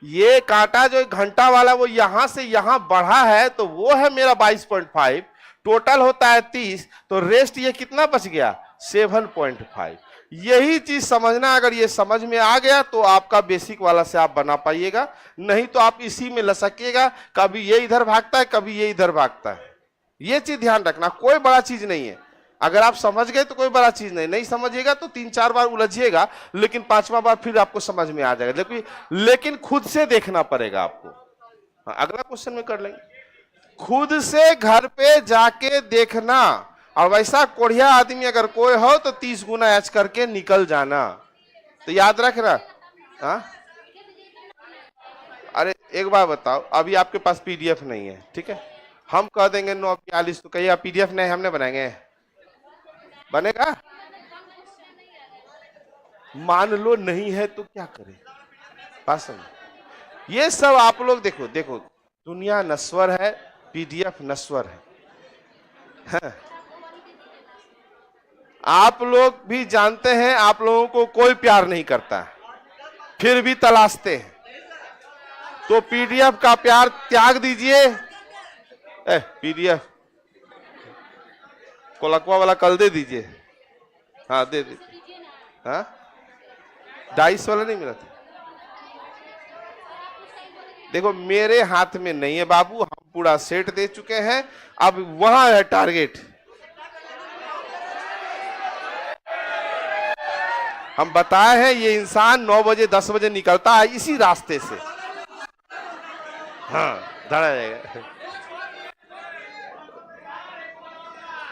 ये कांटा जो घंटा वाला वो यहां से यहां बढ़ा है, तो वो है मेरा 22.5। टोटल होता है 30, तो रेस्ट ये कितना बच गया? 7.5। यही चीज समझना। अगर ये समझ में आ गया तो आपका बेसिक वाला से आप बना पाइएगा, नहीं तो आप इसी में लसकिएगा। कभी ये इधर भागता है, कभी ये इधर भागता है। ये चीज ध्यान रखना, कोई बड़ा चीज नहीं है। अगर आप समझ गए तो कोई बड़ा चीज नहीं, नहीं समझिएगा तो 3-4 बार उलझिएगा, लेकिन 5वां बार फिर आपको समझ में आ जाएगा। लेकिन खुद से देखना पड़ेगा आपको। अगला क्वेश्चन में कर लेंगे। खुद से घर पे जाके देखना, और वैसा कोढ़िया आदमी अगर कोई हो तो 30 गुना एच करके निकल जाना। तो याद रखना। हाँ, अरे एक बार बताओ, अभी आपके पास पीडीएफ नहीं है, ठीक है। हम कह देंगे 9:42, तो कहिए पीडीएफ नहीं, हमने बनाएंगे, बनेगा। मान लो नहीं है तो क्या करें? बात समझ। ये सब आप लोग देखो, दुनिया नश्वर है, पीडीएफ नश्वर है। हाँ। आप लोग भी जानते हैं, आप लोगों को कोई प्यार नहीं करता, फिर भी तलाशते हैं। तो पीडीएफ का प्यार त्याग दीजिए। पीडीएफ कोलकवा वाला कल दे दीजिए। हाँ दे दीजिए। हाँ, 250 वाला नहीं मिला था। देखो मेरे हाथ में नहीं है बाबू, हम पूरा सेट दे चुके हैं। अब वहां है टारगेट। हम बताए हैं ये इंसान 9 बजे 10 बजे निकलता है इसी रास्ते से। हाँ, धरा जाएगा।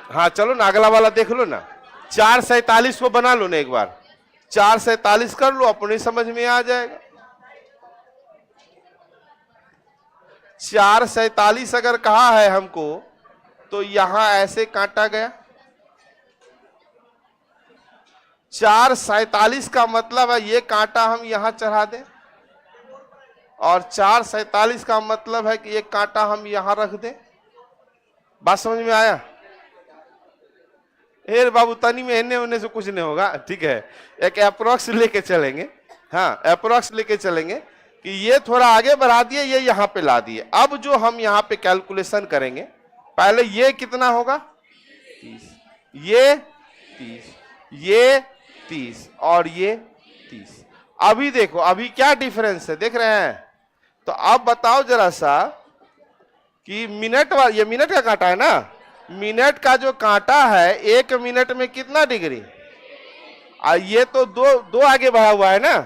हाँ चलो ना, अगला वाला देख लो ना। 4:47 को बना लो ना एक बार, 4:47 कर लो, अपनी समझ में आ जाएगा। 4:47 अगर कहा है हमको, तो यहां ऐसे काटा गया। 4:47 का मतलब है ये कांटा हम यहां चढ़ा दें, और 4:47 का मतलब है कि ये कांटा हम यहां रख दें। बात समझ में आया? ए बाबू तनी में हिलने होने से कुछ नहीं होगा, ठीक है। एक अप्रोक्स लेके चलेंगे, हाँ अप्रोक्स लेके चलेंगे कि ये थोड़ा आगे बढ़ा दिए, ये यहां पे ला दिए। अब जो हम यहां पे कैलकुलेशन करेंगे, पहले ये कितना होगा 30, ये 30, ये 30 और ये 30। अभी देखो अभी क्या डिफरेंस है, देख रहे हैं? तो अब बताओ जरा सा कि मिनट वाला, ये मिनट का कांटा है ना, मिनट का जो कांटा है 1 मिनट में कितना डिग्री, ये तो दो आगे बढ़ा हुआ है ना,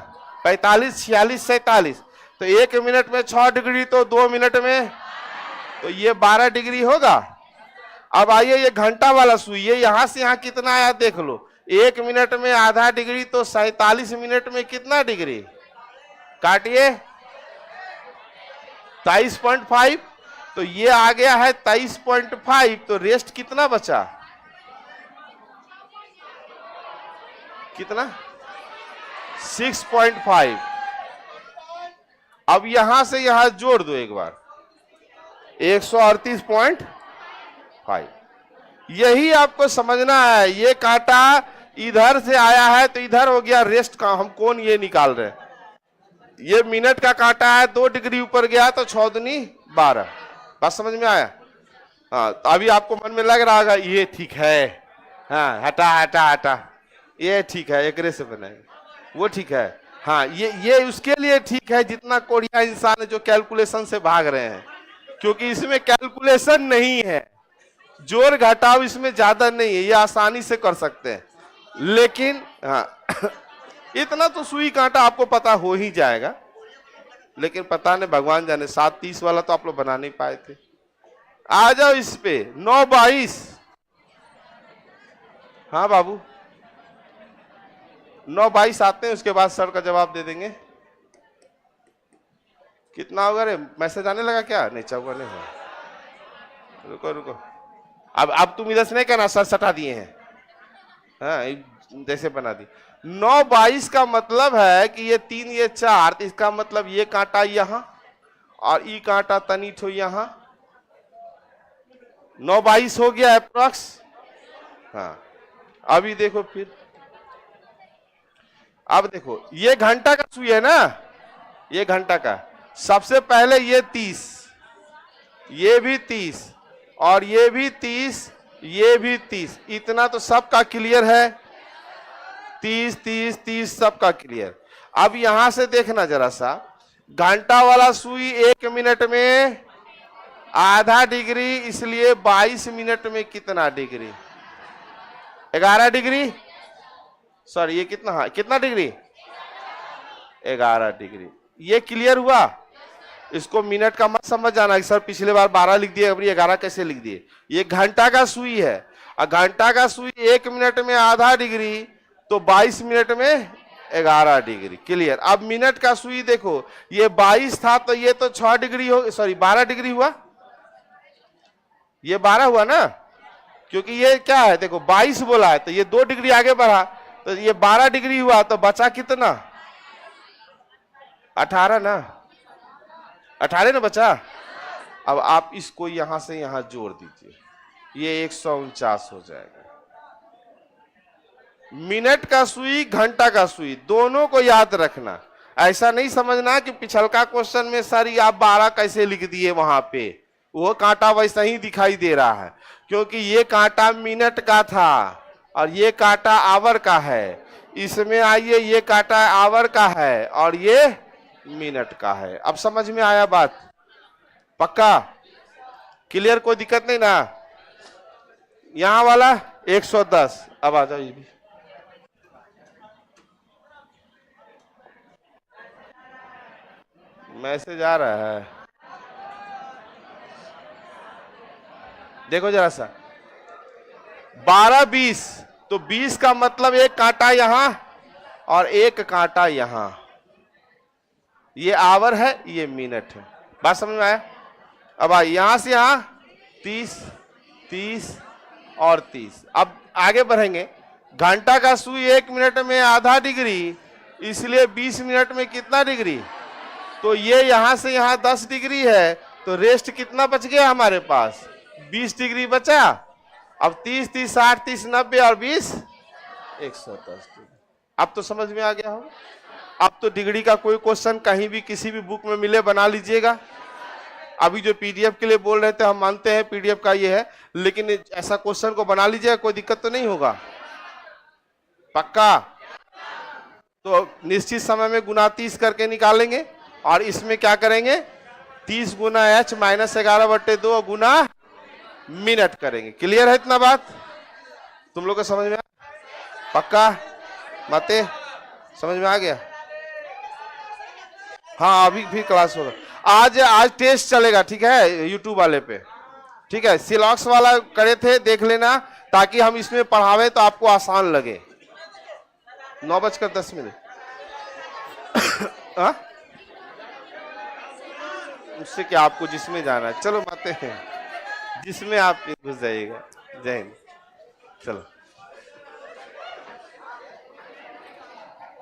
45, 46, 47। तो 1 मिनट में 6 डिग्री, तो 2 मिनट में तो ये 12 डिग्री होगा। अब आइए ये घंटा वाला सुई, ये यहां से यहां कितना आया देख लो। 1 मिनट में आधा डिग्री, तो 47 मिनट में कितना डिग्री, काटिए 23.5। तो ये आ गया है 23.5। तो रेस्ट कितना बचा, कितना 6.5। अब यहां से यहां जोड़ दो एक बार, 138.5। यही आपको समझना है। ये कांटा इधर से आया है तो इधर हो गया रेस्ट का, हम कौन ये निकाल रहे हैं। ये मिनट का कांटा है, 2 डिग्री ऊपर गया तो 6 दूनी 12। बात समझ में आया? हाँ, तो अभी आपको मन में लग रहा होगा ये ठीक है, हाँ हटा हटा हटा, ये ठीक है, एकरे से बनाएंगे, वो ठीक है। हाँ, ये उसके लिए ठीक है जितना कोढ़िया इंसान है जो कैलकुलेशन से भाग रहे हैं, क्योंकि इसमें कैलकुलेशन नहीं है, जोड़ घटाव इसमें ज्यादा नहीं है, ये आसानी से कर सकते हैं। लेकिन हाँ इतना तो सुई कांटा आपको पता हो ही जाएगा, लेकिन पता नहीं भगवान जाने 7:30 वाला तो आप लोग बना नहीं पाए थे। आ जाओ इस पे 9:22। हाँ बाबू 9:22 आते हैं, उसके बाद सर का जवाब दे देंगे। कितना होगा रे, मैसेज आने लगा क्या? नहीं चौका नहीं हुआ, रुको रुको। अब तुम इधर से नहीं कहना सर सटा दिए हैं, हाँ जैसे बना दी। 9:22 का मतलब है कि ये 3 ये 4, तो इसका मतलब ये कांटा यहां और ये कांटा तनी ठो यहां। 9:22 हो गया अप्रॉक्स। हाँ अभी देखो फिर, अब देखो ये घंटा का सुई है ना, ये घंटा का। सबसे पहले ये 30, ये भी 30 और ये भी 30, ये भी 30। इतना तो सबका क्लियर है, 30 30 30 सबका क्लियर। अब यहां से देखना जरा सा, घंटा वाला सुई 1 मिनट में आधा डिग्री, इसलिए 22 मिनट में कितना डिग्री, 11 डिग्री। सॉरी ये कितना, हाँ कितना डिग्री, 11 डिग्री। ये क्लियर हुआ? इसको मिनट का मत समझ जाना कि सर पिछले बार 12 लिख दिए, अभी 11 कैसे लिख दिए। ये घंटा का सुई है, और घंटा का सुई 1 मिनट में आधा डिग्री, तो 22 मिनट में 11 डिग्री। क्लियर? अब मिनट का सुई देखो, ये 22 था तो ये तो 6 डिग्री हो, सॉरी 12 डिग्री हुआ, ये 12 हुआ ना, क्योंकि ये क्या है देखो 22 बोला है तो ये 2 डिग्री आगे बढ़ा, तो ये 12 डिग्री हुआ, तो बचा कितना, 18 ना, 18 ना बचा। अब आप इसको यहां से यहां जोड़ दीजिए, ये 149 हो जाएगा। मिनट का सुई घंटा का सुई दोनों को याद रखना। ऐसा नहीं समझना कि पिछलका क्वेश्चन में सर ये आप 12 कैसे लिख दिए, वहां पे वो कांटा वैसा ही दिखाई दे रहा है, क्योंकि ये कांटा मिनट का था और ये कांटा आवर का है। इसमें आइए ये कांटा आवर का है और ये मिनट का है। अब समझ में आया बात? पक्का क्लियर? कोई दिक्कत नहीं ना? यहां वाला 110। अब आ जाओ, ये भी मैसेज आ रहा है, देखो जरा सा। 12 20, तो 20 का मतलब एक कांटा यहां और एक कांटा यहां, ये आवर है, ये मिनट है। बात समझ में आया? अब यहां से यहां 30 30 और 30। अब आगे बढ़ेंगे। घंटा का सुई 1 मिनट में आधा डिग्री, इसलिए 20 मिनट में कितना डिग्री? तो ये यहां से यहां 10 डिग्री है, तो रेस्ट कितना बच गया हमारे पास? 20 डिग्री बचा। अब 30 30 60 30 90 और 20 110 डिग्री। अब तो समझ में आ गया हो। अब तो डिग्री का कोई क्वेश्चन कहीं भी किसी भी बुक में मिले बना लीजिएगा। अभी जो पीडीएफ के लिए बोल रहे थे, हम मानते हैं पीडीएफ का ये है, लेकिन ऐसा क्वेश्चन को बना लीजिएगा, कोई दिक्कत तो नहीं होगा। पक्का? तो निश्चित समय में गुना 30 करके निकालेंगे और इसमें क्या करेंगे? 30 गुना h माइनस 11/2 गुना मिनट करेंगे। क्लियर है इतना बात? तुम लोग को समझ में पक्का? माते समझ में आ गया? हाँ, अभी भी क्लास होगा। आज टेस्ट चलेगा, ठीक है, यूट्यूब वाले पे। ठीक है, सिलॉक्स वाला करे थे, देख लेना, ताकि हम इसमें पढ़ावे तो आपको आसान लगे। 9:10। उससे क्या, आपको जिसमें जाना है चलो माते हैं, जिसमें आप घुस जाइएगा। जय हिंद। चलो।